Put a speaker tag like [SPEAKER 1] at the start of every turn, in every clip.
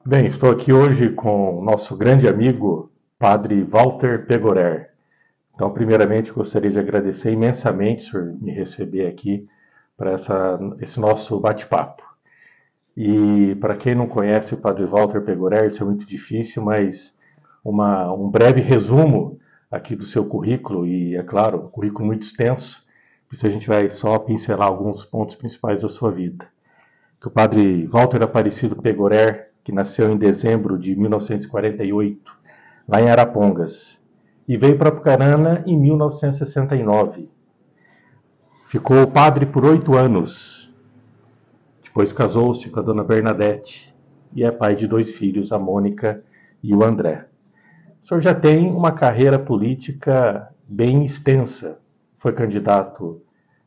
[SPEAKER 1] Bem, estou aqui hoje com o nosso grande amigo, Padre Walter Pegorer. Então, primeiramente, gostaria de agradecer imensamente por me receber aqui para esse nosso bate-papo. E para quem não conhece o Padre Walter Pegorer, isso é muito difícil, mas um breve resumo aqui do seu currículo, e é claro, um currículo muito extenso, por isso a gente vai só pincelar alguns pontos principais da sua vida. Que o Padre Walter Aparecido Pegorer, que nasceu em dezembro de 1948, lá em Arapongas, e veio para Apucarana em 1969. Ficou padre por 8 anos. Depois casou-se com a dona Bernadette e é pai de 2 filhos, a Mônica e o André. O senhor já tem uma carreira política bem extensa. Foi candidato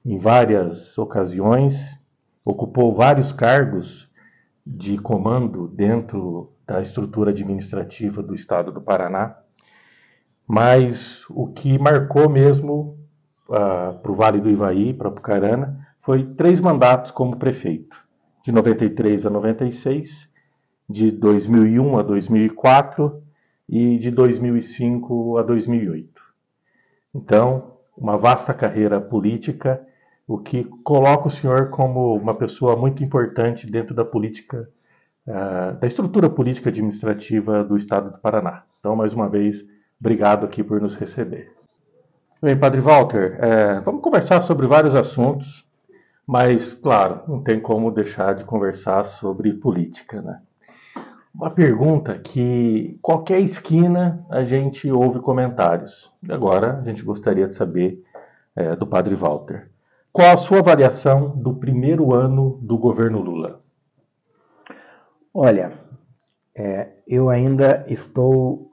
[SPEAKER 1] em várias ocasiões, ocupou vários cargos de comando dentro da estrutura administrativa do estado do Paraná, mas o que marcou mesmo para o Vale do Ivaí, para Apucarana, foi 3 mandatos como prefeito, de 93 a 96, de 2001 a 2004 e de 2005 a 2008. Então, uma vasta carreira política, o que coloca o senhor como uma pessoa muito importante dentro da política, da estrutura política administrativa do estado do Paraná. Então, mais uma vez, obrigado aqui por nos receber. Bem, Padre Walter, vamos conversar sobre vários assuntos, mas, claro, não tem como deixar de conversar sobre política, né? Uma pergunta que qualquer esquina a gente ouve comentários. Agora a gente gostaria de saber do Padre Walter. Qual a sua avaliação do primeiro ano do governo Lula?
[SPEAKER 2] Olha, eu ainda estou,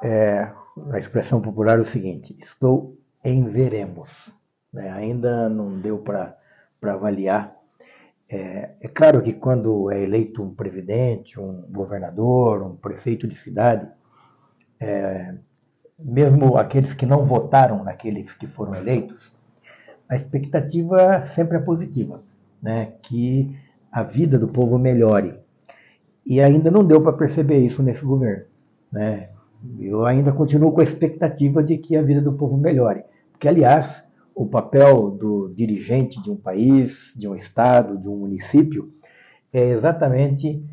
[SPEAKER 2] a expressão popular é o seguinte, estou em veremos. Né? Ainda não deu para avaliar. É claro que quando é eleito um presidente, um governador, um prefeito de cidade, mesmo aqueles que não votaram naqueles que foram eleitos, a expectativa sempre é positiva, né? Que a vida do povo melhore. E ainda não deu para perceber isso nesse governo, né? Eu ainda continuo com a expectativa de que a vida do povo melhore. Porque, aliás, o papel do dirigente de um país, de um estado, de um município, é exatamente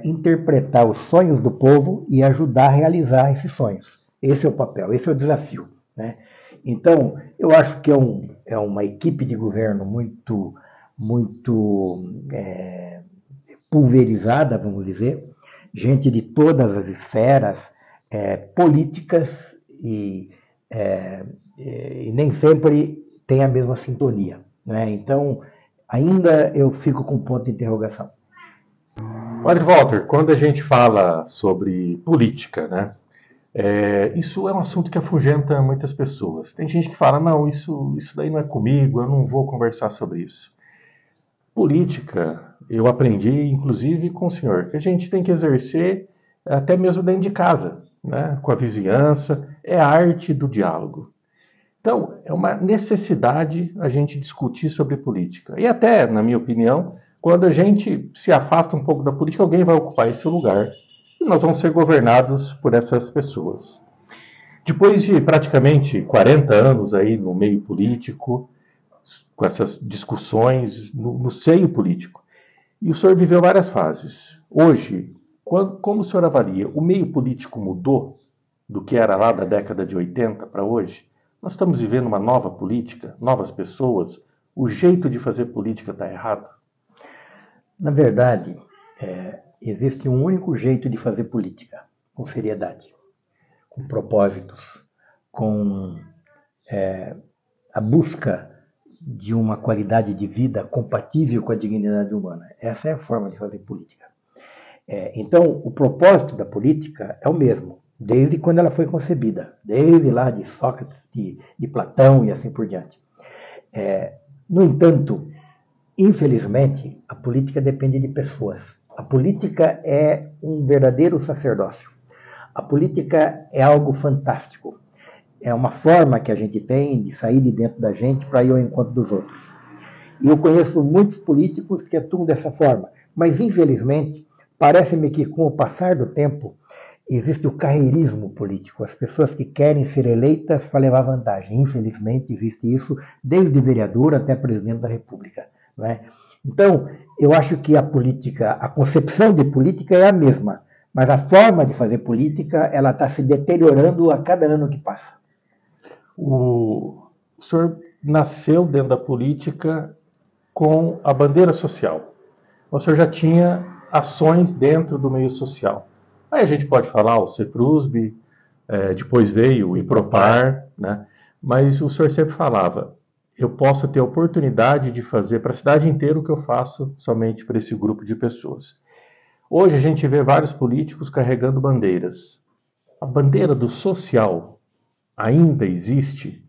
[SPEAKER 2] interpretar os sonhos do povo e ajudar a realizar esses sonhos. Esse é o papel, esse é o desafio. Né? Então, eu acho que é uma equipe de governo muito pulverizada, vamos dizer, gente de todas as esferas políticas e nem sempre tem a mesma sintonia. Né? Então, ainda eu fico com ponto de interrogação.
[SPEAKER 1] Padre Walter, quando a gente fala sobre política, né? Isso é um assunto que afugenta muitas pessoas. Tem gente que fala, não, isso daí não é comigo, eu não vou conversar sobre isso. Política, eu aprendi, inclusive, com o senhor, que a gente tem que exercer até mesmo dentro de casa, né? Com a vizinhança, é a arte do diálogo. Então, é uma necessidade a gente discutir sobre política. E até, na minha opinião, quando a gente se afasta um pouco da política, alguém vai ocupar esse lugar e nós vamos ser governados por essas pessoas. Depois de praticamente 40 anos aí no meio político, com essas discussões no seio político, e o senhor viveu várias fases. Hoje, como o senhor avalia? O meio político mudou do que era lá da década de 80 para hoje? Nós estamos vivendo uma nova política, novas pessoas, o jeito de fazer política está errado?
[SPEAKER 2] Na verdade, existe um único jeito de fazer política, com seriedade, com propósitos, com a busca de uma qualidade de vida compatível com a dignidade humana. Essa é a forma de fazer política. Então, o propósito da política é o mesmo, desde quando ela foi concebida, desde lá de Sócrates, de Platão e assim por diante. No entanto, infelizmente, a política depende de pessoas. A política é um verdadeiro sacerdócio. A política é algo fantástico. É uma forma que a gente tem de sair de dentro da gente para ir ao encontro dos outros. E eu conheço muitos políticos que atuam dessa forma, mas infelizmente parece-me que com o passar do tempo existe o carreirismo político, as pessoas que querem ser eleitas para levar vantagem. Infelizmente existe isso desde vereador até presidente da República, não é? Então, eu acho que a política, a concepção de política é a mesma, mas a forma de fazer política, ela está se deteriorando a cada ano que passa.
[SPEAKER 1] O senhor nasceu dentro da política com a bandeira social. O senhor já tinha ações dentro do meio social. Aí a gente pode falar o CEPRUSB, depois veio o IPROPAR, né? Mas o senhor sempre falava, eu posso ter a oportunidade de fazer para a cidade inteira o que eu faço somente para esse grupo de pessoas. Hoje a gente vê vários políticos carregando bandeiras. A bandeira do social ainda existe?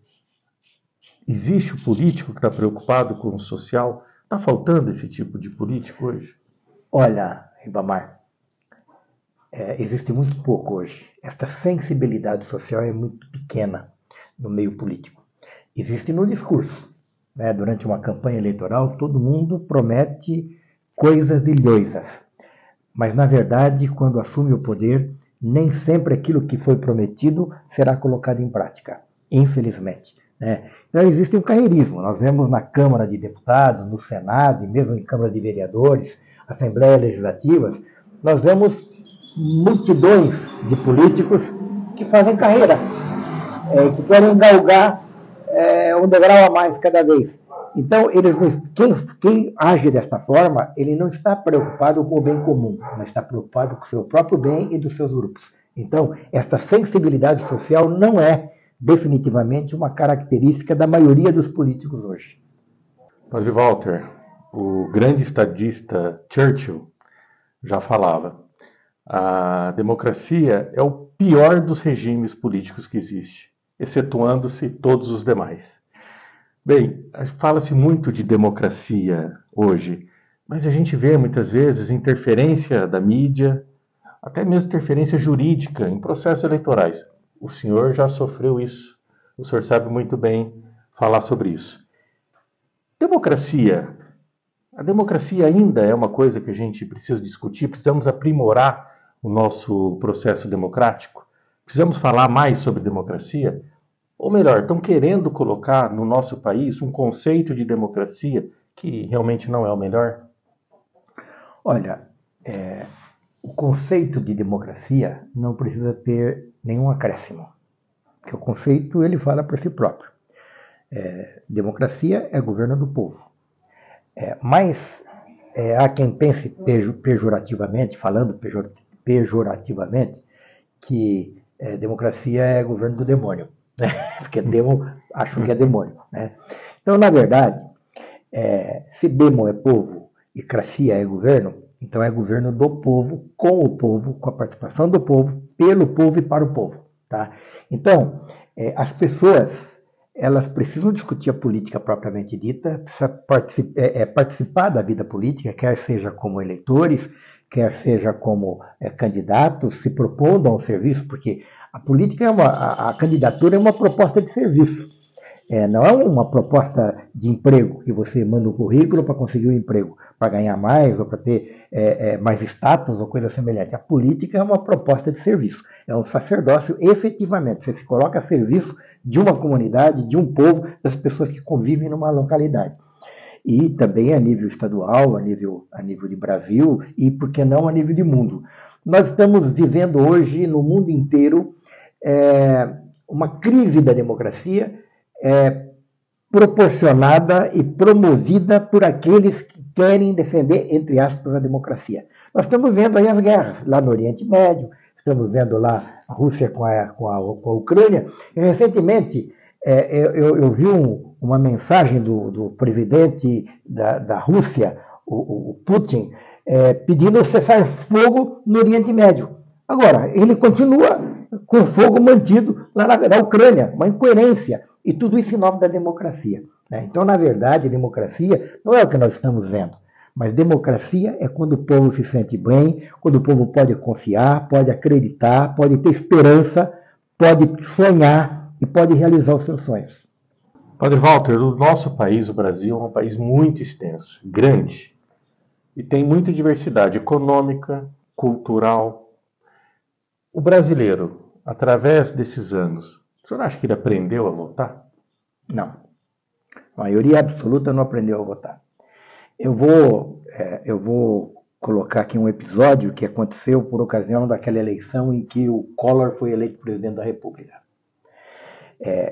[SPEAKER 1] Existe o político que está preocupado com o social? Está faltando esse tipo de político hoje?
[SPEAKER 2] Olha, Ribamar, existe muito pouco hoje. Esta sensibilidade social é muito pequena no meio político. Existe no discurso, né? Durante uma campanha eleitoral, todo mundo promete coisas ilhosas. Mas, na verdade, quando assume o poder, nem sempre aquilo que foi prometido será colocado em prática, infelizmente, né? Então, existe um carreirismo. Nós vemos na Câmara de Deputados, no Senado, e mesmo em Câmara de Vereadores, Assembleias Legislativas, nós vemos multidões de políticos que fazem carreira, que querem galgar um degrau a mais cada vez. Então, quem age desta forma, ele não está preocupado com o bem comum, mas está preocupado com o seu próprio bem e dos seus grupos. Então, essa sensibilidade social não é definitivamente uma característica da maioria dos políticos hoje.
[SPEAKER 1] Padre Walter, o grande estadista Churchill já falava, a democracia é o pior dos regimes políticos que existe, excetuando-se todos os demais. Bem, fala-se muito de democracia hoje, mas a gente vê muitas vezes interferência da mídia, até mesmo interferência jurídica em processos eleitorais. O senhor já sofreu isso, o senhor sabe muito bem falar sobre isso. Democracia. A democracia ainda é uma coisa que a gente precisa discutir, precisamos aprimorar o nosso processo democrático, precisamos falar mais sobre democracia. Ou melhor, estão querendo colocar no nosso país um conceito de democracia que realmente não é o melhor?
[SPEAKER 2] Olha, o conceito de democracia não precisa ter nenhum acréscimo, porque o conceito ele fala por si próprio. Democracia é governo do povo. Mas há quem pense pejorativamente, falando pejorativamente, que democracia é governo do demônio. Porque acho que é demônio, né? Então, na verdade, se demo é povo e cracia é governo, então é governo do povo, com a participação do povo, pelo povo e para o povo, tá? Então, as pessoas elas precisam discutir a política propriamente dita, participar da vida política, quer seja como eleitores, quer seja como candidatos, se propondo a um serviço, porque a política a candidatura é uma proposta de serviço. Não é uma proposta de emprego, que você manda um currículo para conseguir um emprego, para ganhar mais ou para ter mais status ou coisa semelhante. A política é uma proposta de serviço. É um sacerdócio efetivamente. Você se coloca a serviço de uma comunidade, de um povo, das pessoas que convivem numa localidade. E também a nível estadual, a nível de Brasil e, por que não, a nível de mundo. Nós estamos vivendo hoje, no mundo inteiro, uma crise da democracia proporcionada e promovida por aqueles que querem defender, entre aspas, a democracia. Nós estamos vendo aí as guerras, lá no Oriente Médio, estamos vendo lá a Rússia com a Ucrânia. E, recentemente, eu vi uma mensagem do presidente da Rússia, o Putin, pedindo cessar-fogo no Oriente Médio. Agora, ele continua com fogo mantido lá na Ucrânia, uma incoerência. E tudo isso em nome da democracia, né? Então, na verdade, democracia não é o que nós estamos vendo, mas democracia é quando o povo se sente bem, quando o povo pode confiar, pode acreditar, pode ter esperança, pode sonhar e pode realizar os seus sonhos.
[SPEAKER 1] Padre Walter, o nosso país, o Brasil, é um país muito extenso, grande, e tem muita diversidade econômica, cultural. O brasileiro, através desses anos, o senhor acha que ele aprendeu a votar?
[SPEAKER 2] Não. A maioria absoluta não aprendeu a votar. Eu vou colocar aqui um episódio que aconteceu por ocasião daquela eleição em que o Collor foi eleito presidente da República.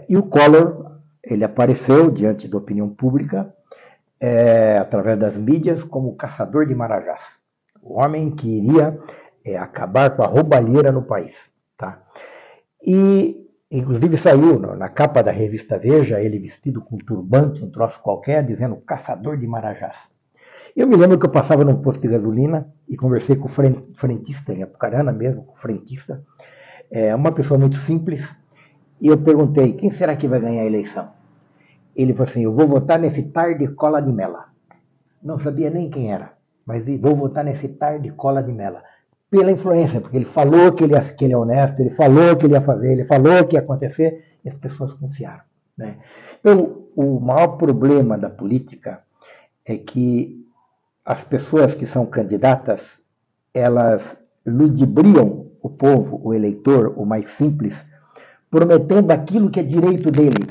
[SPEAKER 2] E o Collor, ele apareceu diante da opinião pública, através das mídias, como o caçador de marajás. O homem que iria acabar com a roubalheira no país. Tá? E, inclusive, saiu na capa da revista Veja, ele vestido com um turbante, um troço qualquer, dizendo caçador de marajás. Eu me lembro que eu passava num posto de gasolina e conversei com o frentista, em Apucarana mesmo, com o frentista, uma pessoa muito simples, e eu perguntei, quem será que vai ganhar a eleição? Ele falou assim, eu vou votar nesse Tarde Cola de Mela. Não sabia nem quem era, mas vou votar nesse Tarde Cola de Mela. Pela influência, porque ele falou que ele é honesto, ele falou que ele ia fazer, ele falou que ia acontecer, e as pessoas confiaram. Né? Então, o maior problema da política é que as pessoas que são candidatas, elas ludibriam o povo, o eleitor, o mais simples, prometendo aquilo que é direito dele.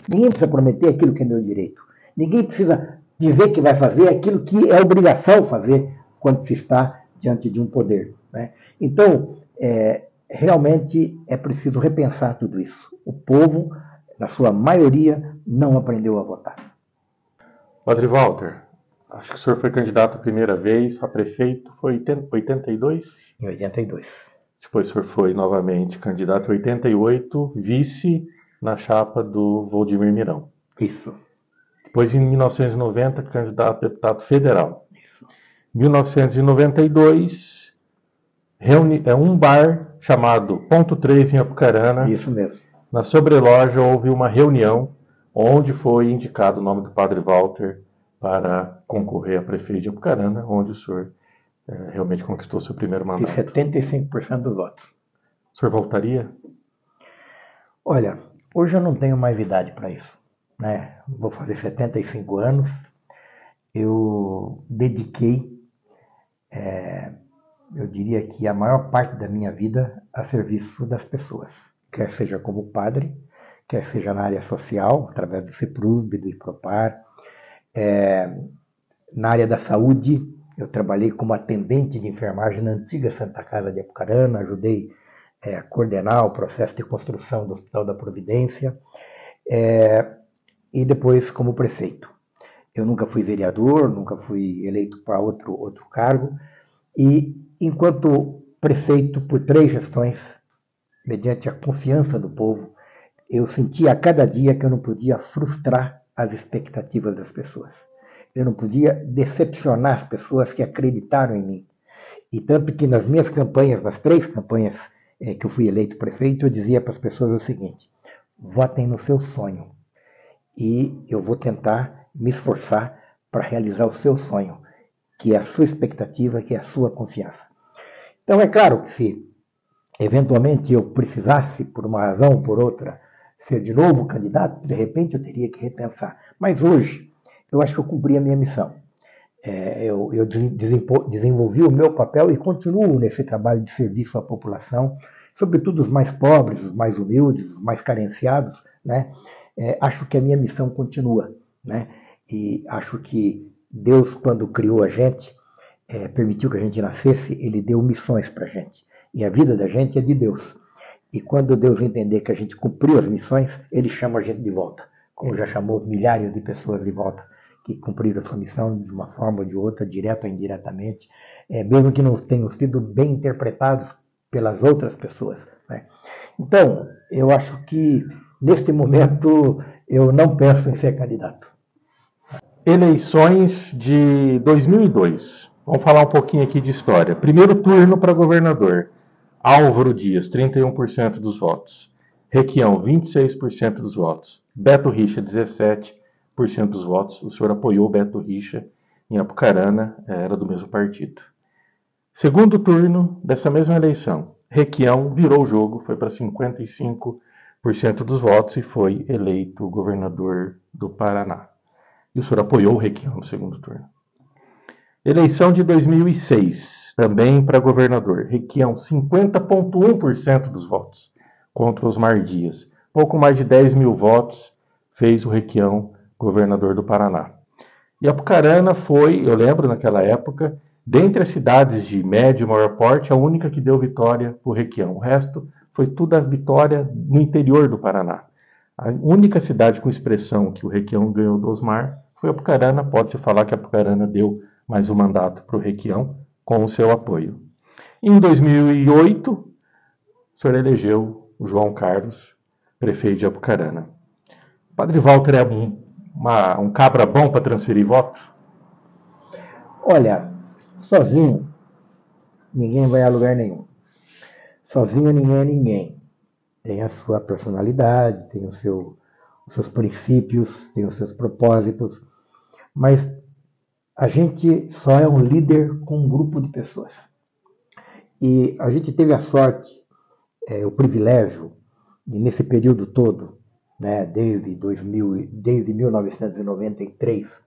[SPEAKER 2] Ninguém precisa prometer aquilo que é meu direito. Ninguém precisa dizer que vai fazer aquilo que é obrigação fazer quando se está diante de um poder. Né? Então, realmente é preciso repensar tudo isso. O povo, na sua maioria, não aprendeu a votar.
[SPEAKER 1] Padre Walter, acho que o senhor foi candidato a primeira vez a prefeito, foi em 82?
[SPEAKER 2] Em 82.
[SPEAKER 1] Depois o senhor foi novamente candidato em 88, vice na chapa do Waldemir Mirão.
[SPEAKER 2] Isso.
[SPEAKER 1] Depois, em 1990, candidato a deputado federal.
[SPEAKER 2] Isso.
[SPEAKER 1] Em 1992, um bar chamado Ponto 3 em Apucarana.
[SPEAKER 2] Isso mesmo.
[SPEAKER 1] Na sobreloja houve uma reunião onde foi indicado o nome do Padre Walter para concorrer a prefeito de Apucarana, onde o senhor realmente conquistou seu primeiro mandato.
[SPEAKER 2] E 75% dos votos.
[SPEAKER 1] O senhor voltaria?
[SPEAKER 2] Olha, hoje eu não tenho mais idade para isso. Né? Vou fazer 75 anos. Eu dediquei, eu diria que a maior parte da minha vida a serviço das pessoas. Quer seja como padre, quer seja na área social, através do CEPRUSB, do IPROPAR. Na área da saúde, eu trabalhei como atendente de enfermagem na antiga Santa Casa de Apucarana, ajudei a coordenar o processo de construção do Hospital da Providência, e depois como prefeito. Eu nunca fui vereador, nunca fui eleito para outro cargo, e enquanto prefeito por 3 gestões, mediante a confiança do povo, eu sentia a cada dia que eu não podia frustrar as expectativas das pessoas. Eu não podia decepcionar as pessoas que acreditaram em mim. E tanto que nas minhas campanhas, nas 3 campanhas que eu fui eleito prefeito, eu dizia para as pessoas o seguinte: votem no seu sonho. E eu vou tentar me esforçar para realizar o seu sonho, que é a sua expectativa, que é a sua confiança. Então é claro que se eventualmente eu precisasse, por uma razão ou por outra, ser de novo candidato, de repente eu teria que repensar. Mas hoje, eu acho que eu cumpri a minha missão. Eu desenvolvi o meu papel e continuo nesse trabalho de serviço à população, sobretudo os mais pobres, os mais humildes, os mais carenciados. Né? Acho que a minha missão continua. Né? E acho que Deus, quando criou a gente, permitiu que a gente nascesse, Ele deu missões para a gente. E a vida da gente é de Deus. E quando Deus entender que a gente cumpriu as missões, Ele chama a gente de volta. Como já chamou milhares de pessoas de volta, que cumpriram a sua missão de uma forma ou de outra, direto ou indiretamente, mesmo que não tenham sido bem interpretados pelas outras pessoas. Né? Então, eu acho que, neste momento, eu não penso em ser candidato.
[SPEAKER 1] Eleições de 2002. Vamos falar um pouquinho aqui de história. Primeiro turno para governador. Álvaro Dias, 31% dos votos. Requião, 26% dos votos. Beto Richa, 17% dos votos. O senhor apoiou Beto Richa em Apucarana, era do mesmo partido. Segundo turno dessa mesma eleição. Requião virou o jogo, foi para 55% dos votos e foi eleito governador do Paraná. E o senhor apoiou o Requião no segundo turno. Eleição de 2006. também para governador. Requião, 50,1% dos votos contra Osmar Dias. Pouco mais de 10 mil votos fez o Requião governador do Paraná. E Apucarana foi, eu lembro naquela época, dentre as cidades de médio e maior porte, a única que deu vitória para o Requião. O resto foi tudo a vitória no interior do Paraná. A única cidade com expressão que o Requião ganhou do Osmar foi Apucarana. Pode-se falar que Apucarana deu mais um mandato para o Requião com o seu apoio. Em 2008, o senhor elegeu o João Carlos, prefeito de Apucarana. O Padre Walter é um cabra bom para transferir votos?
[SPEAKER 2] Olha, sozinho ninguém vai a lugar nenhum. Sozinho ninguém é ninguém. Tem a sua personalidade, tem os seus princípios, tem os seus propósitos, mas a gente só é um líder com um grupo de pessoas. E a gente teve a sorte, o privilégio, de nesse período todo, né, desde 1993,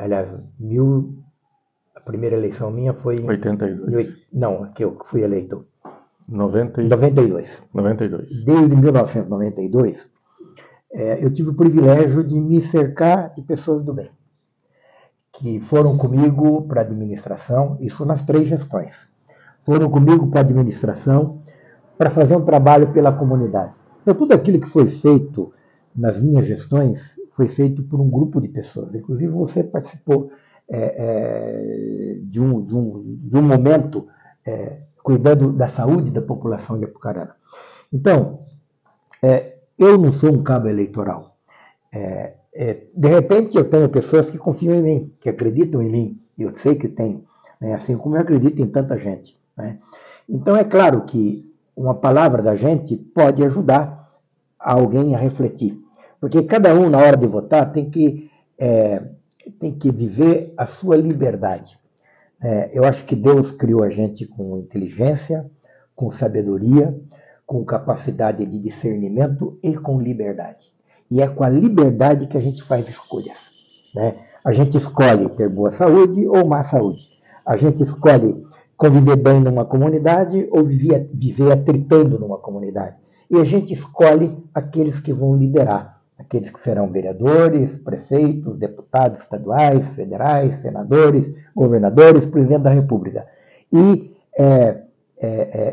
[SPEAKER 2] aliás, a primeira eleição minha foi em
[SPEAKER 1] 82.
[SPEAKER 2] Não, que eu fui eleito.
[SPEAKER 1] 92.
[SPEAKER 2] Desde 1992, eu tive o privilégio de me cercar de pessoas do bem, que foram comigo para a administração, isso nas 3 gestões. Foram comigo para a administração para fazer um trabalho pela comunidade. Então, tudo aquilo que foi feito nas minhas gestões foi feito por um grupo de pessoas. Inclusive, você participou de um momento cuidando da saúde da população de Apucarana. Então, eu não sou um cabo eleitoral. De repente, eu tenho pessoas que confiam em mim, que acreditam em mim. Eu sei que tenho, né? Assim como eu acredito em tanta gente, né? Então, é claro que uma palavra da gente pode ajudar alguém a refletir. Porque cada um, na hora de votar, tem que viver a sua liberdade. Eu acho que Deus criou a gente com inteligência, com sabedoria, com capacidade de discernimento e com liberdade. E é com a liberdade que a gente faz escolhas, né? A gente escolhe ter boa saúde ou má saúde. A gente escolhe conviver bem numa comunidade ou viver atritando numa comunidade. E a gente escolhe aqueles que vão liderar, aqueles que serão vereadores, prefeitos, deputados estaduais, federais, senadores, governadores, presidente da República. E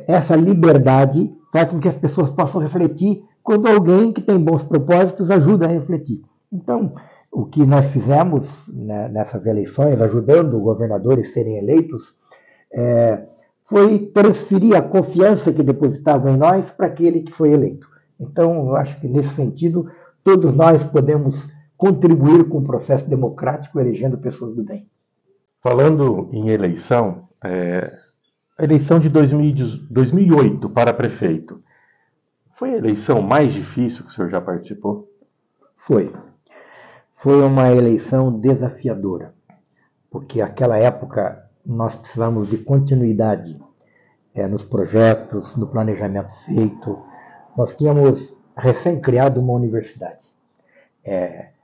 [SPEAKER 2] essa liberdade faz com que as pessoas possam refletir quando alguém que tem bons propósitos ajuda a refletir. Então, o que nós fizemos, né, nessas eleições, ajudando governadores a serem eleitos, foi transferir a confiança que depositavam em nós para aquele que foi eleito. Então, eu acho que, nesse sentido, todos nós podemos contribuir com o processo democrático elegendo pessoas do bem.
[SPEAKER 1] Falando em eleição, a eleição de 2008 para prefeito, foi a eleição mais difícil que o senhor já participou?
[SPEAKER 2] Foi. Foi uma eleição desafiadora, porque naquela época nós precisamos de continuidade nos projetos, no planejamento feito. Nós tínhamos recém-criado uma universidade,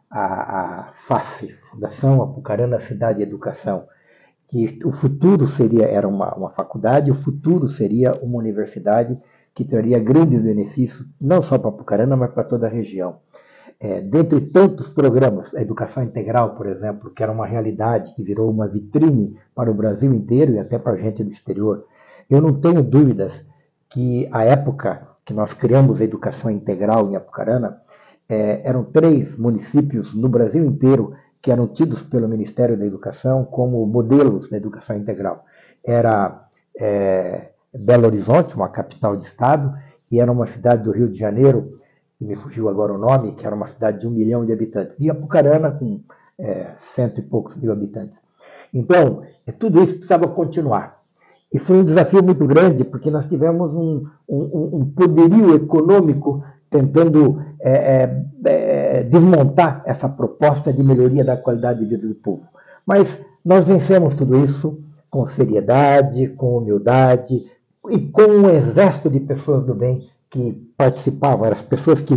[SPEAKER 2] a FACE, Fundação Apucarana Cidade e Educação, que o futuro era uma faculdade, o futuro seria uma universidade que traria grandes benefícios, não só para Apucarana, mas para toda a região. Dentre tantos programas, a Educação Integral, por exemplo, que era uma realidade, que virou uma vitrine para o Brasil inteiro e até para a gente do exterior, eu não tenho dúvidas que a época que nós criamos a Educação Integral em Apucarana, eram 3 municípios no Brasil inteiro que eram tidos pelo Ministério da Educação como modelos da Educação Integral. Era Belo Horizonte, uma capital de estado, e era uma cidade do Rio de Janeiro, que me fugiu agora o nome, que era uma cidade de 1 milhão de habitantes, e Apucarana com 100 e poucos mil habitantes. Então, tudo isso precisava continuar. E foi um desafio muito grande, porque nós tivemos um poderio econômico tentando desmontar essa proposta de melhoria da qualidade de vida do povo. Mas nós vencemos tudo isso com seriedade, com humildade e com um exército de pessoas do bem que participavam, eram as pessoas que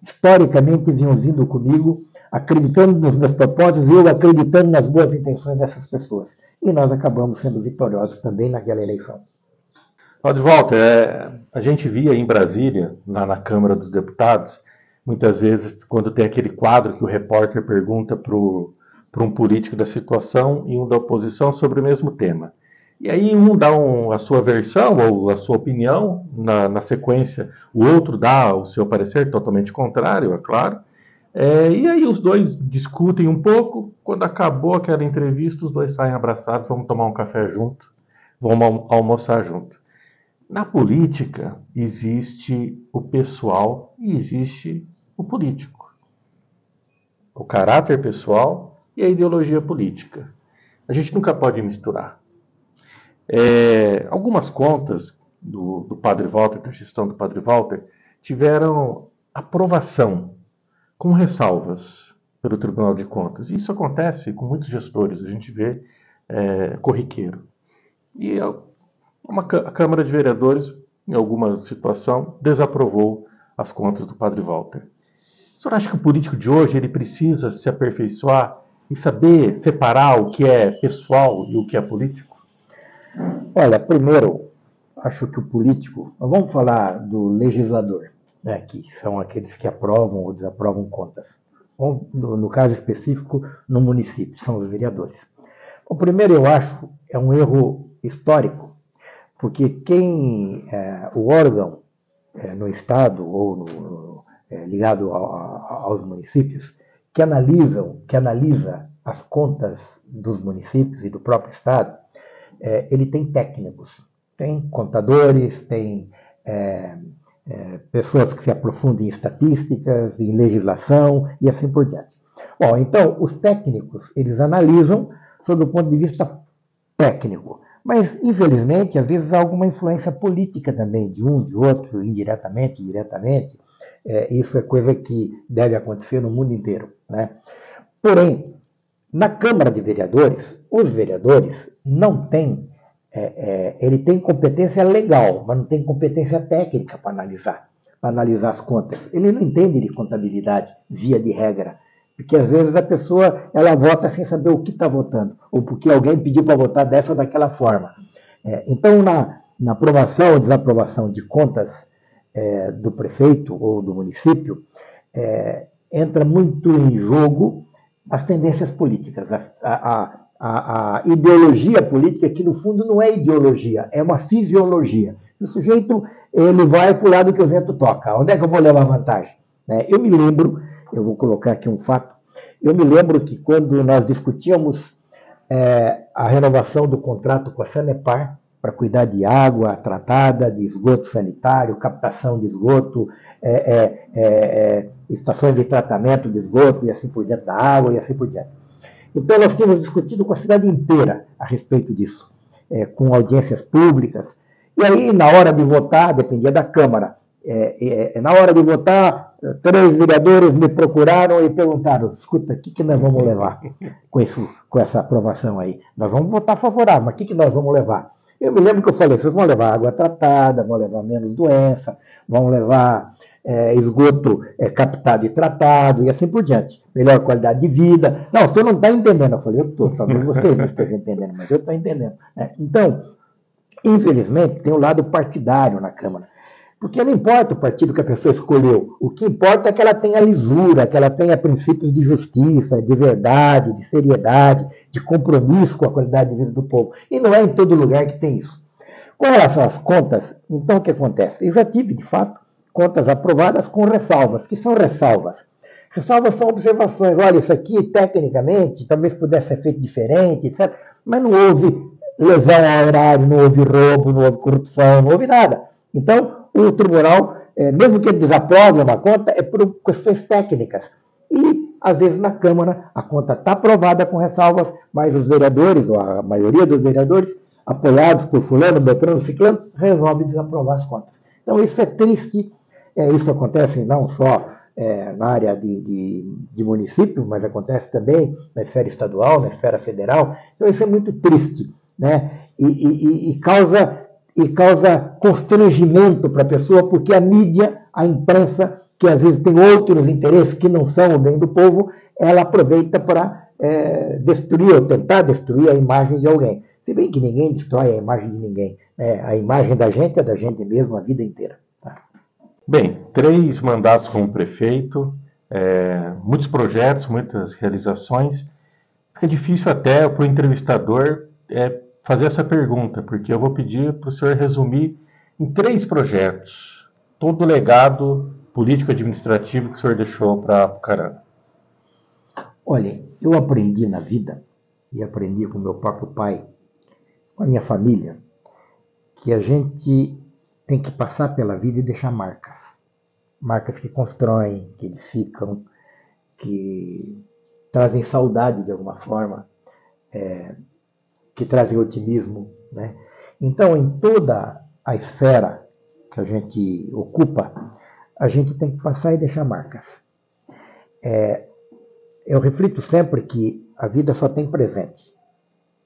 [SPEAKER 2] historicamente vinham vindo comigo, acreditando nos meus propósitos e eu acreditando nas boas intenções dessas pessoas. e nós acabamos sendo vitoriosos também naquela eleição.
[SPEAKER 1] Padre Walter, a gente via em Brasília, lá na Câmara dos Deputados, muitas vezes quando tem aquele quadro que o repórter pergunta para um político da situação e um da oposição sobre o mesmo tema. E aí um dá a sua versão ou a sua opinião, na sequência o outro dá o seu parecer totalmente contrário, é claro. E aí os dois discutem um pouco, quando acabou aquela entrevista os dois saem abraçados, vamos tomar um café junto, vamos almoçar junto. Na política existe o pessoal e existe o político. O caráter pessoal e a ideologia política. A gente nunca pode misturar. Algumas contas do Padre Walter, da gestão do Padre Walter, tiveram aprovação, com ressalvas, pelo Tribunal de Contas. Isso acontece com muitos gestores, a gente vê corriqueiro. E a Câmara de Vereadores, em alguma situação, desaprovou as contas do Padre Walter. O senhor acha que o político de hoje ele precisa se aperfeiçoar e saber separar o que é pessoal e o que é político?
[SPEAKER 2] Olha, primeiro, acho que o político, vamos falar do legislador, né, que são aqueles que aprovam ou desaprovam contas. No caso específico, no município, são os vereadores. O primeiro, eu acho, é um erro histórico, porque o órgão no Estado ou ligado aos municípios, que analisa as contas dos municípios e do próprio Estado, ele tem técnicos, tem contadores, tem pessoas que se aprofundam em estatísticas, em legislação e assim por diante. Bom, então, os técnicos, eles analisam sob o ponto de vista técnico, mas, infelizmente, às vezes há alguma influência política também, de um, de outro, indiretamente, diretamente. Isso é coisa que deve acontecer no mundo inteiro, né? Porém, na Câmara de Vereadores, os vereadores não têm, ele tem competência legal, mas não tem competência técnica para analisar as contas. Ele não entende de contabilidade, via de regra, porque às vezes a pessoa ela vota sem saber o que está votando, ou porque alguém pediu para votar dessa ou daquela forma. Então, na aprovação ou desaprovação de contas do prefeito ou do município, entra muito em jogo as tendências políticas, a ideologia política, que no fundo não é ideologia, é uma fisiologia. O sujeito ele vai para o lado que o vento toca. Onde é que eu vou levar vantagem? Eu me lembro, eu vou colocar aqui um fato, eu me lembro que quando nós discutíamos a renovação do contrato com a Sanepar, para cuidar de água tratada, de esgoto sanitário, captação de esgoto, estações de tratamento de esgoto e assim por diante, da água e assim por diante. Então, nós tínhamos discutido com a cidade inteira a respeito disso, com audiências públicas. E aí, na hora de votar, dependia da Câmara, na hora de votar, 3 vereadores me procuraram e perguntaram: escuta, o que nós vamos levar com essa aprovação aí? Nós vamos votar favorável, mas o que nós vamos levar? Eu me lembro que eu falei: vocês vão levar água tratada, vão levar menos doença, vão levar esgoto captado e tratado, e assim por diante. Melhor qualidade de vida. Não, o senhor não está entendendo. Eu falei: eu estou, talvez vocês não estejam entendendo, mas eu estou entendendo. Então, infelizmente, tem o lado partidário na Câmara. Porque não importa o partido que a pessoa escolheu, o que importa é que ela tenha lisura, que ela tenha princípios de justiça, de verdade, de seriedade, de compromisso com a qualidade de vida do povo. E não é em todo lugar que tem isso. Com relação às contas, então o que acontece? Eu já tive, de fato, contas aprovadas com ressalvas. Que são ressalvas? Ressalvas são observações. Olha, isso aqui, tecnicamente, talvez pudesse ser feito diferente, etc. Mas não houve lesão ao horário, não houve roubo, não houve corrupção, não houve nada. Então, o tribunal, mesmo que ele desaprove uma conta, é por questões técnicas. E, às vezes, na Câmara, a conta está aprovada com ressalvas, mas os vereadores, ou a maioria dos vereadores, apoiados por fulano, beltrano, ciclano, resolve desaprovar as contas. Então, isso é triste. Isso acontece não só na área de município, mas acontece também na esfera estadual, na esfera federal. Então, isso é muito triste, né? E causa constrangimento para a pessoa, porque a mídia, a imprensa, que às vezes tem outros interesses que não são o bem do povo, ela aproveita para destruir ou tentar destruir a imagem de alguém. Se bem que ninguém destrói a imagem de ninguém. Né? A imagem da gente é da gente mesmo a vida inteira. Tá?
[SPEAKER 1] Bem, 3 mandatos como prefeito, muitos projetos, muitas realizações. Fica difícil até para o entrevistador fazer essa pergunta, porque eu vou pedir para o senhor resumir em 3 projetos todo o legado político-administrativo que o senhor deixou para Apucarana.
[SPEAKER 2] Olha, eu aprendi na vida, e aprendi com meu próprio pai, com a minha família, que a gente tem que passar pela vida e deixar marcas. Marcas que constroem, que edificam, que trazem saudade de alguma forma, que trazem otimismo. Né? Então, em toda a esfera que a gente ocupa, a gente tem que passar e deixar marcas. Eu reflito sempre que a vida só tem presente.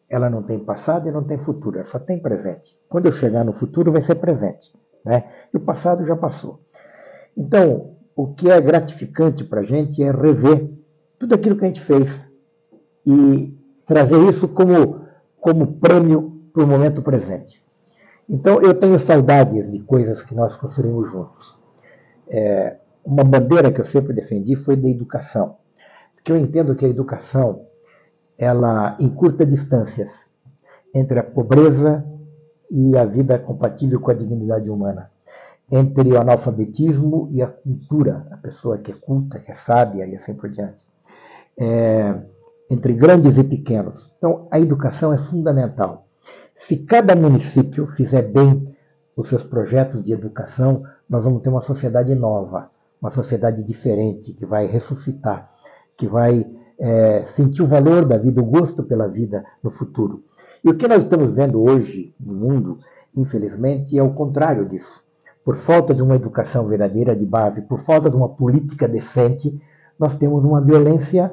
[SPEAKER 2] Ela não tem passado e não tem futuro, ela só tem presente. Quando eu chegar no futuro vai ser presente. Né? E o passado já passou. Então, o que é gratificante para a gente é rever tudo aquilo que a gente fez e trazer isso como prêmio para o momento presente. Então, eu tenho saudades de coisas que nós construímos juntos. Uma bandeira que eu sempre defendi foi da educação. Porque eu entendo que a educação, ela encurta distâncias entre a pobreza e a vida compatível com a dignidade humana. Entre o analfabetismo e a cultura, a pessoa que é culta, que é sábia e assim por diante. Entre grandes e pequenos. Então, a educação é fundamental. Se cada município fizer bem os seus projetos de educação, nós vamos ter uma sociedade nova, uma sociedade diferente, que vai ressuscitar, que vai sentir o valor da vida, o gosto pela vida no futuro. E o que nós estamos vendo hoje no mundo, infelizmente, é o contrário disso. Por falta de uma educação verdadeira de base, por falta de uma política decente, nós temos uma violência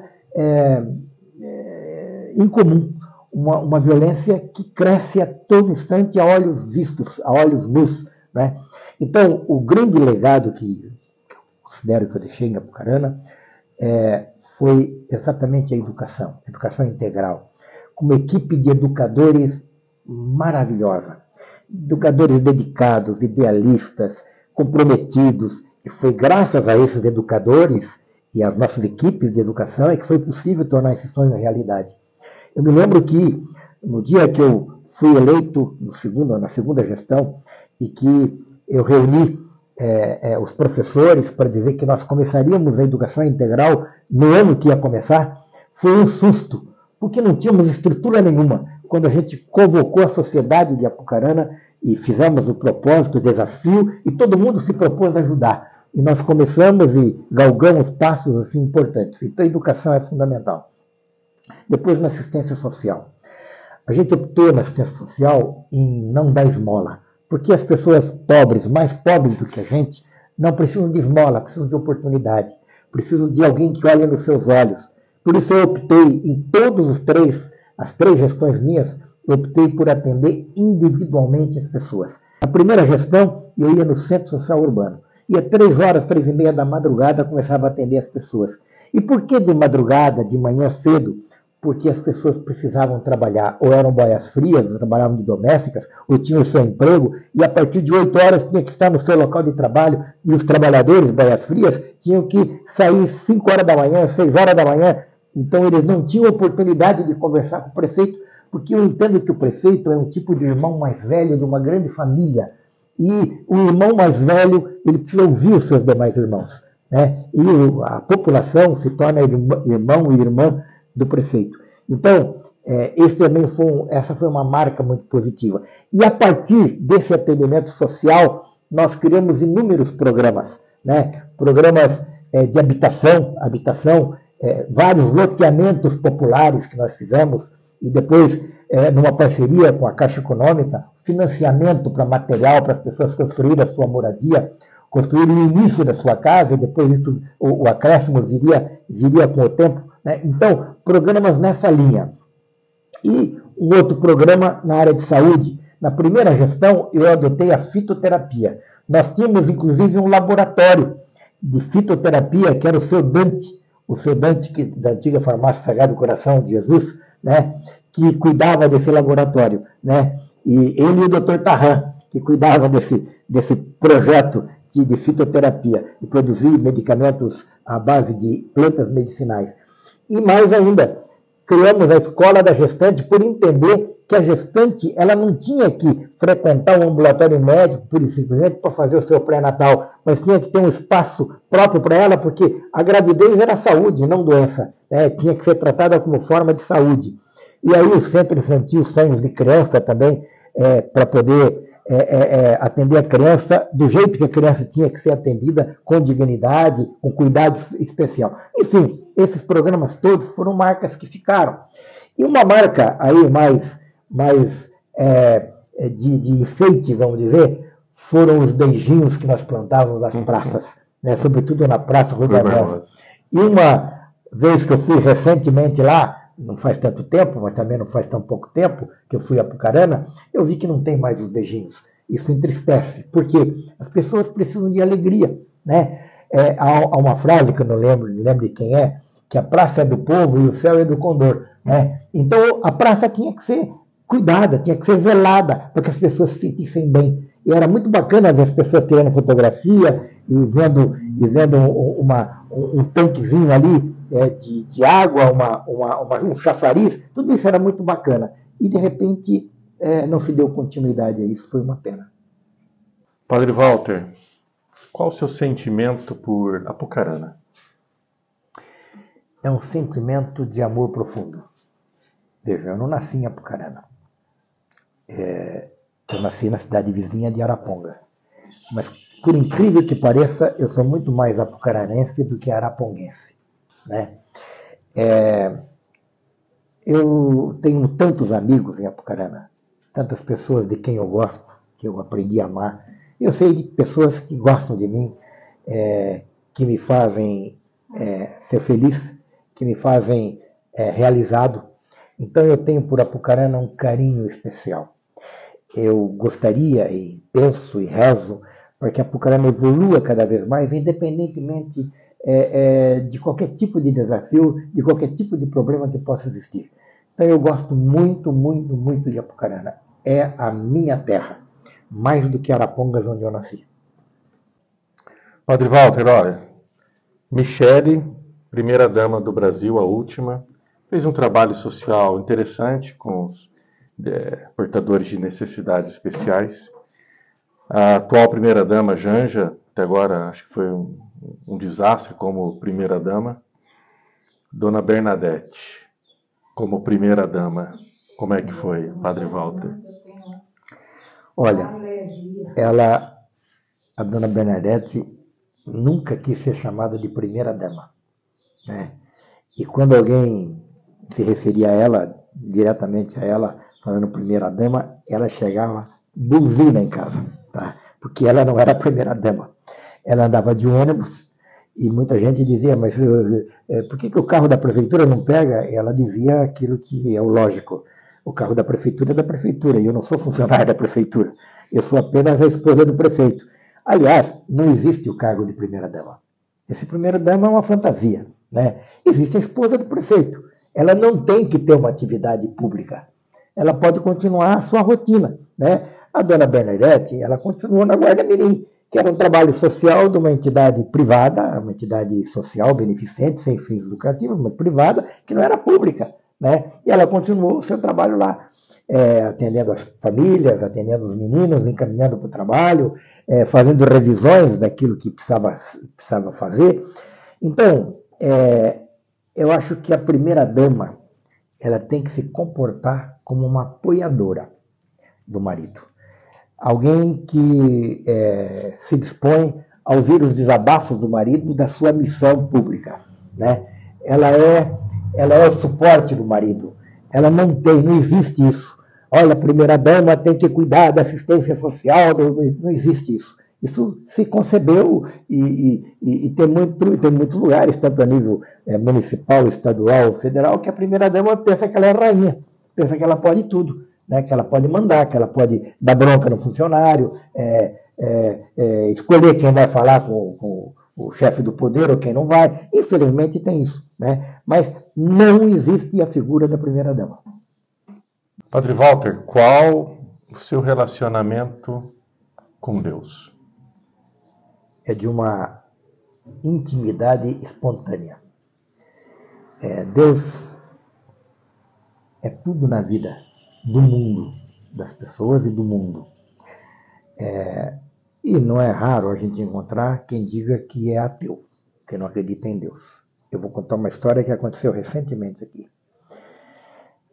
[SPEAKER 2] incomum, uma violência que cresce a todo instante a olhos vistos, a olhos nus. Né? Então, o grande legado que eu considero que eu deixei em Apucarana foi exatamente a educação integral, com uma equipe de educadores maravilhosa, educadores dedicados, idealistas, comprometidos, e foi graças a esses educadores e às nossas equipes de educação que foi possível tornar esse sonho realidade. Eu me lembro que no dia que eu fui eleito na segunda gestão e que eu reuni os professores para dizer que nós começaríamos a educação integral no ano que ia começar, foi um susto, porque não tínhamos estrutura nenhuma. Quando a gente convocou a sociedade de Apucarana e fizemos o propósito, o desafio, e todo mundo se propôs a ajudar. E nós começamos e galgamos passos assim, importantes. Então, a educação é fundamental. Depois, na assistência social. A gente optou na assistência social em não dar esmola, porque as pessoas pobres, mais pobres do que a gente, não precisam de esmola, precisam de oportunidade, precisam de alguém que olhe nos seus olhos. Por isso eu optei em todos as três gestões minhas, eu optei por atender individualmente as pessoas. Na primeira gestão, eu ia no Centro Social Urbano. Ia 3h, 3h30 da madrugada, começava a atender as pessoas. E por que de madrugada, de manhã cedo? Porque as pessoas precisavam trabalhar, ou eram boias frias, ou trabalhavam de domésticas, ou tinham o seu emprego, e a partir de 8h tinha que estar no seu local de trabalho, e os trabalhadores, boias frias, tinham que sair 5h da manhã, 6h da manhã. Então eles não tinham oportunidade de conversar com o prefeito, porque eu entendo que o prefeito é um tipo de irmão mais velho de uma grande família, e o irmão mais velho, ele precisa ouvir os seus demais irmãos, né? E a população se torna irmão e irmã do prefeito. Então, essa foi uma marca muito positiva. E a partir desse atendimento social, nós criamos inúmeros programas, né? Programas de habitação, vários loteamentos populares que nós fizemos, e depois, numa parceria com a Caixa Econômica, financiamento para material, para as pessoas construírem a sua moradia, construírem o início da sua casa, e depois isso, o acréscimo viria com o tempo. Né? Então, programas nessa linha. E um outro programa na área de saúde. Na primeira gestão, eu adotei a fitoterapia. Nós tínhamos, inclusive, um laboratório de fitoterapia, que era o seu Dante, o seu Dante, da antiga farmácia Sagrado Coração de Jesus, né, que cuidava desse laboratório, né, e ele e o Dr. Tarran, que cuidava desse projeto de fitoterapia e produzir medicamentos à base de plantas medicinais. E mais ainda, criamos a escola da gestante por entender que a gestante ela não tinha que frequentar um ambulatório médico, pura e simplesmente, para fazer o seu pré-natal, mas tinha que ter um espaço próprio para ela, porque a gravidez era saúde, não doença. Né? Tinha que ser tratada como forma de saúde. E aí o Centro Infantil Sonhos de Criança também, para poder atender a criança do jeito que a criança tinha que ser atendida, com dignidade, com cuidado especial. Enfim, esses programas todos foram marcas que ficaram. E uma marca aí mais de enfeite, vamos dizer, foram os beijinhos que nós plantávamos nas praças, né? Sobretudo na Praça Rui Barbosa. E uma vez que eu fui recentemente lá, não faz tanto tempo, mas também não faz tão pouco tempo, que eu fui a Apucarana, eu vi que não tem mais os beijinhos. Isso entristece, porque as pessoas precisam de alegria. Né? Há uma frase que eu não lembro de quem é, que a praça é do povo e o céu é do condor. Né? Então, a praça tinha que ser cuidada, tinha que ser zelada, para que as pessoas se sentissem bem. E era muito bacana ver as pessoas tirando fotografia e vendo um tanquezinho ali de água, um chafariz. Tudo isso era muito bacana. E, de repente, não se deu continuidade a isso. Foi uma pena.
[SPEAKER 1] Padre Walter, qual o seu sentimento por Apucarana?
[SPEAKER 2] É um sentimento de amor profundo. Veja, eu não nasci em Apucarana. Eu nasci na cidade vizinha de Arapongas. Mas, por incrível que pareça, eu sou muito mais apucaranense do que araponguense. Né? Eu tenho tantos amigos em Apucarana, tantas pessoas de quem eu gosto, que eu aprendi a amar. Eu sei de pessoas que gostam de mim, que me fazem ser feliz, que me fazem realizado. Então eu tenho por Apucarana um carinho especial. Eu gostaria e penso e rezo para que Apucarana evolua cada vez mais, independentemente de qualquer tipo de desafio, de qualquer tipo de problema que possa existir. Então eu gosto muito, muito, muito de Apucarana. É a minha terra, mais do que Arapongas, onde eu nasci.
[SPEAKER 1] Padre Walter, olha, Michele, primeira-dama do Brasil, a última, fez um trabalho social interessante com os portadores de necessidades especiais. A atual primeira-dama, Janja, até agora acho que foi um desastre como primeira-dama. Dona Bernadette, como primeira-dama, como é que foi, Padre Walter?
[SPEAKER 2] Olha, a Dona Bernadette, nunca quis ser chamada de primeira-dama. Né? E quando alguém se referia a ela, diretamente a ela, falando primeira-dama, ela chegava buzina em casa, tá? Porque ela não era primeira-dama. Ela andava de ônibus e muita gente dizia, mas por que o carro da prefeitura não pega? Ela dizia aquilo que é o lógico. O carro da prefeitura é da prefeitura e eu não sou funcionário da prefeitura. Eu sou apenas a esposa do prefeito. Aliás, não existe o cargo de primeira-dama. Esse primeira-dama é uma fantasia. Né? Existe a esposa do prefeito. Ela não tem que ter uma atividade pública. Ela pode continuar a sua rotina. Né? A Dona Bernadette, ela continuou na Guarda Mirim, que era um trabalho social de uma entidade privada, uma entidade social beneficente, sem fins lucrativos, mas privada, que não era pública. Né? E ela continuou o seu trabalho lá, atendendo as famílias, atendendo os meninos, encaminhando para o trabalho, fazendo revisões daquilo que precisava fazer. Então, eu acho que a primeira-dama ela tem que se comportar como uma apoiadora do marido. Alguém que se dispõe a ouvir os desabafos do marido da sua missão pública. Né? Ela é o suporte do marido. Ela não existe isso. Olha, a primeira-dama tem que cuidar da assistência social, não existe isso. Isso se concebeu e tem muitos lugares, tanto a nível municipal, estadual, federal, que a primeira-dama pensa que ela é rainha, pensa que ela pode tudo, né? Que ela pode mandar, que ela pode dar bronca no funcionário, escolher quem vai falar com o chefe do poder ou quem não vai. Infelizmente tem isso, né? Mas não existe a figura da primeira-dama.
[SPEAKER 1] Padre Walter, qual o seu relacionamento com Deus?
[SPEAKER 2] É de uma intimidade espontânea. Deus é tudo na vida do mundo, das pessoas e do mundo. E não é raro a gente encontrar quem diga que é ateu, que não acredita em Deus. Eu vou contar uma história que aconteceu recentemente aqui.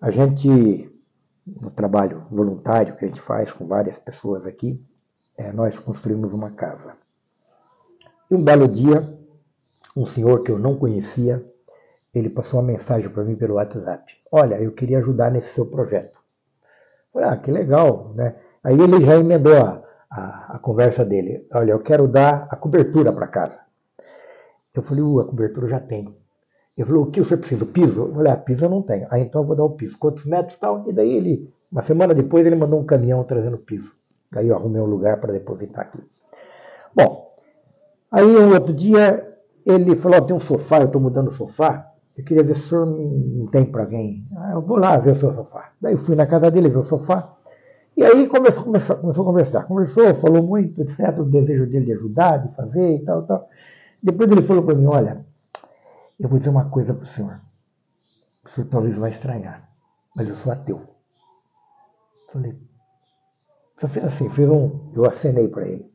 [SPEAKER 2] A gente, no trabalho voluntário que a gente faz com várias pessoas aqui, nós construímos uma casa. E um belo dia, um senhor que eu não conhecia, ele passou uma mensagem para mim pelo WhatsApp. Olha, eu queria ajudar nesse seu projeto. Eu falei, que legal, né? Aí ele já emendou a conversa dele. Olha, eu quero dar a cobertura para casa. Eu falei, a cobertura eu já tenho. Ele falou, o que você precisa? O piso? Eu falei, piso eu não tenho. Aí então eu vou dar o piso. Quantos metros e tal? E daí uma semana depois, ele mandou um caminhão trazendo piso. Aí eu arrumei um lugar para depositar aqui. Bom, aí um outro dia, ele falou, tem um sofá, eu estou mudando o sofá. Eu queria ver se o senhor não tem para alguém. Eu vou lá ver o seu sofá. Daí eu fui na casa dele ver o sofá. E aí começou a conversar. Conversou, falou muito, etc. O desejo dele de ajudar, de fazer e tal, tal. Depois ele falou para mim, olha, eu vou dizer uma coisa para o senhor. O senhor talvez vai estranhar, mas eu sou ateu. Falei, assim, eu acenei para ele.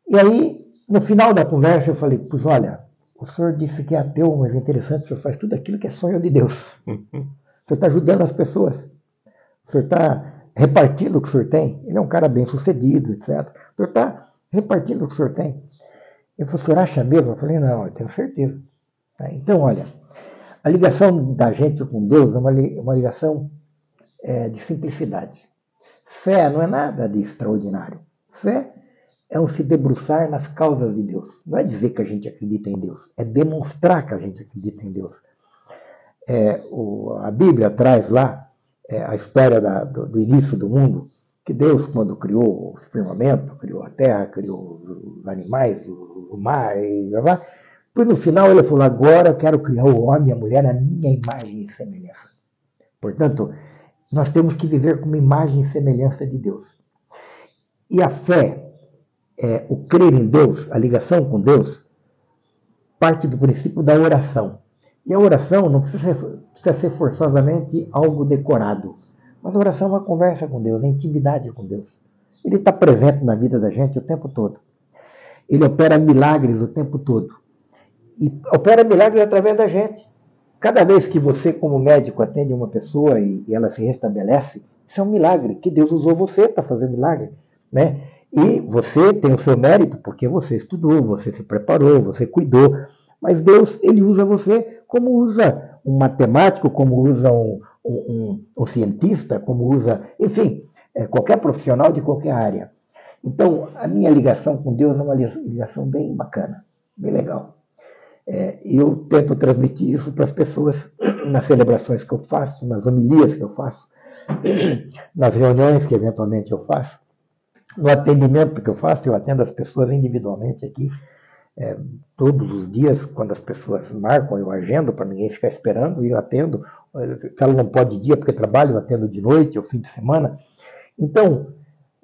[SPEAKER 2] E aí, no final da conversa, eu falei, pois olha, o senhor disse que é ateu, mas é interessante, o senhor faz tudo aquilo que é sonho de Deus. O senhor está ajudando as pessoas. O senhor está repartindo o que o senhor tem. Ele é um cara bem sucedido, etc. O senhor está repartindo o que o senhor tem. Ele falou, o senhor acha mesmo? Eu falei, não, eu tenho certeza. Então, olha, a ligação da gente com Deus é uma ligação de simplicidade. Fé não é nada de extraordinário. Fé é um se debruçar nas causas de Deus. Não é dizer que a gente acredita em Deus, é demonstrar que a gente acredita em Deus. A Bíblia traz lá a história do início do mundo, que Deus, quando criou o firmamento, criou a terra, criou os animais, o mar, e depois no final ele falou, agora eu quero criar o homem e a mulher na minha imagem e semelhança. Portanto, nós temos que viver com uma imagem e semelhança de Deus. E a fé, o crer em Deus, a ligação com Deus, parte do princípio da oração. E a oração não precisa ser forçosamente algo decorado. Mas a oração é uma conversa com Deus, é intimidade com Deus. Ele está presente na vida da gente o tempo todo. Ele opera milagres o tempo todo. E opera milagres através da gente. Cada vez que você, como médico, atende uma pessoa e ela se restabelece, isso é um milagre, que Deus usou você para fazer milagre, né? E você tem o seu mérito porque você estudou, você se preparou, você cuidou. Mas Deus, ele usa você como usa um matemático, como usa um cientista, como usa, enfim, qualquer profissional de qualquer área. Então, a minha ligação com Deus é uma ligação bem bacana, bem legal. Eu tento transmitir isso para as pessoas nas celebrações que eu faço, nas homilias que eu faço, nas reuniões que eventualmente eu faço, no atendimento que eu faço, eu atendo as pessoas individualmente aqui, todos os dias, quando as pessoas marcam, eu agendo para ninguém ficar esperando e eu atendo. Se ela não pode de dia porque trabalho, eu atendo de noite ou fim de semana. Então,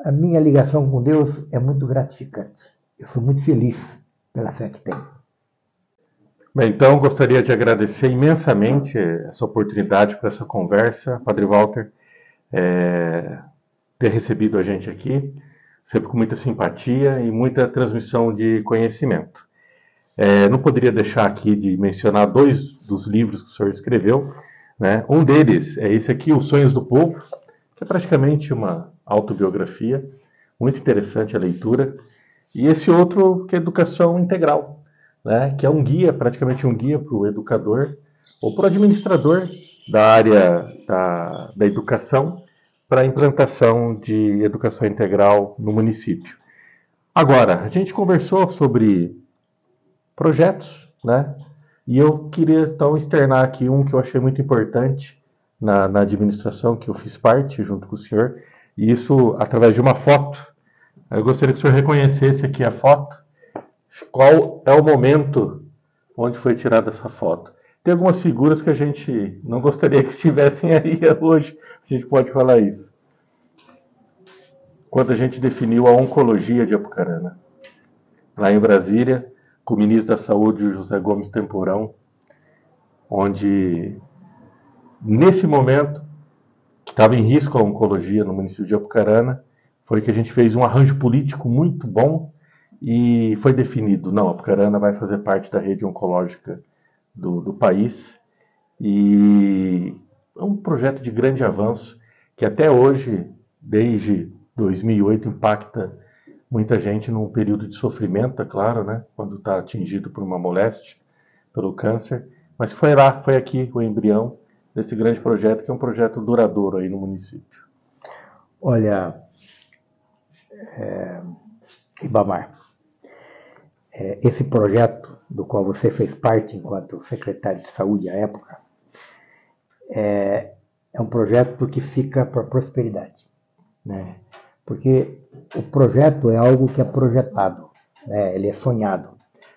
[SPEAKER 2] a minha ligação com Deus é muito gratificante. Eu sou muito feliz pela fé que tenho.
[SPEAKER 1] Bem, então, gostaria de agradecer imensamente essa oportunidade para essa conversa, Padre Walter, ter recebido a gente aqui, sempre com muita simpatia e muita transmissão de conhecimento. Não poderia deixar aqui de mencionar 2 dos livros que o senhor escreveu, né? Um deles é esse aqui, Os Sonhos do Povo, que é praticamente uma autobiografia, muito interessante a leitura, e esse outro que é Educação Integral, né? Que é um guia, praticamente um guia para o educador ou para o administrador da área da educação para a implantação de educação integral no município. Agora, a gente conversou sobre projetos, né? E eu queria então externar aqui um que eu achei muito importante na administração, que eu fiz parte junto com o senhor, e isso através de uma foto. Eu gostaria que o senhor reconhecesse aqui a foto. qual é o momento onde foi tirada essa foto. Tem algumas figuras que a gente não gostaria que estivessem aí hoje, a gente pode falar isso. Quando a gente definiu a oncologia de Apucarana, lá em Brasília, com o ministro da Saúde, José Gomes Temporão, onde, nesse momento, que estava em risco a oncologia no município de Apucarana, foi que a gente fez um arranjo político muito bom e foi definido, não, Apucarana vai fazer parte da rede oncológica do país, e é um projeto de grande avanço que até hoje, desde 2008, impacta muita gente num período de sofrimento, é claro, né, quando está atingido por uma moléstia, pelo câncer, mas foi lá, foi aqui o embrião desse grande projeto, que é um projeto duradouro aí no município.
[SPEAKER 2] Olha, Ribamar, esse projeto do qual você fez parte enquanto secretário de saúde à época, é um projeto que fica para a prosperidade, né? Porque o projeto é algo que é projetado, né? Ele é sonhado,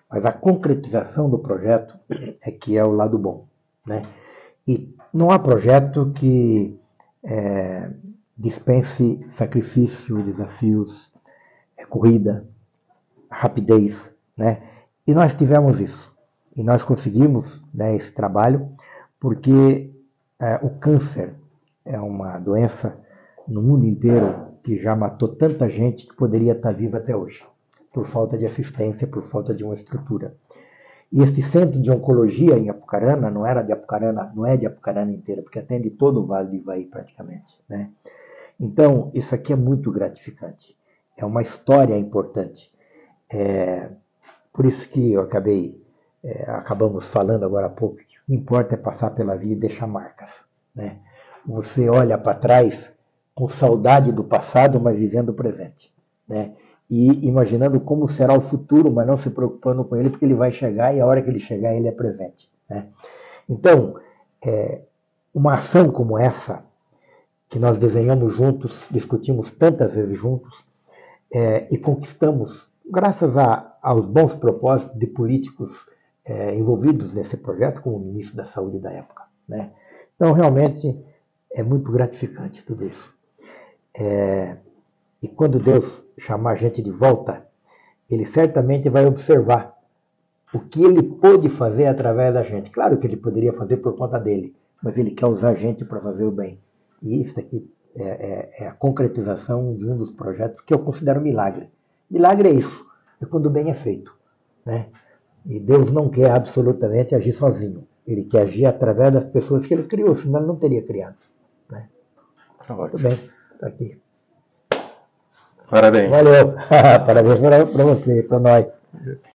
[SPEAKER 2] mas a concretização do projeto é que é o lado bom, né? E não há projeto que dispense sacrifício, desafios, corrida, rapidez, né? E nós tivemos isso. E nós conseguimos, né, esse trabalho, porque o câncer é uma doença no mundo inteiro que já matou tanta gente que poderia estar viva até hoje, por falta de assistência, por falta de uma estrutura. E este centro de oncologia em Apucarana não era de Apucarana, não é de Apucarana inteira, porque atende todo o Vale do Ivaí praticamente, né? Então, isso aqui é muito gratificante. É uma história importante. Por isso que eu acabamos falando agora há pouco, que o que importa é passar pela vida e deixar marcas, né? Você olha para trás com saudade do passado, mas vivendo o presente, né? E imaginando como será o futuro, mas não se preocupando com ele, porque ele vai chegar e a hora que ele chegar ele é presente, né? Então, uma ação como essa, que nós desenhamos juntos, discutimos tantas vezes juntos, e conquistamos, graças aos bons propósitos de políticos envolvidos nesse projeto, como o ministro da Saúde da época, né? Então, realmente, é muito gratificante tudo isso. E quando Deus chamar a gente de volta, Ele certamente vai observar o que Ele pôde fazer através da gente. Claro que Ele poderia fazer por conta dele, mas Ele quer usar a gente para fazer o bem. E isso aqui é a concretização de um dos projetos que eu considero milagre. Milagre é isso, é quando o bem é feito, né? E Deus não quer absolutamente agir sozinho. Ele quer agir através das pessoas que Ele criou, senão Ele não teria criado, né? Muito bem, está aqui.
[SPEAKER 1] Parabéns.
[SPEAKER 2] Valeu. Parabéns para você, para nós.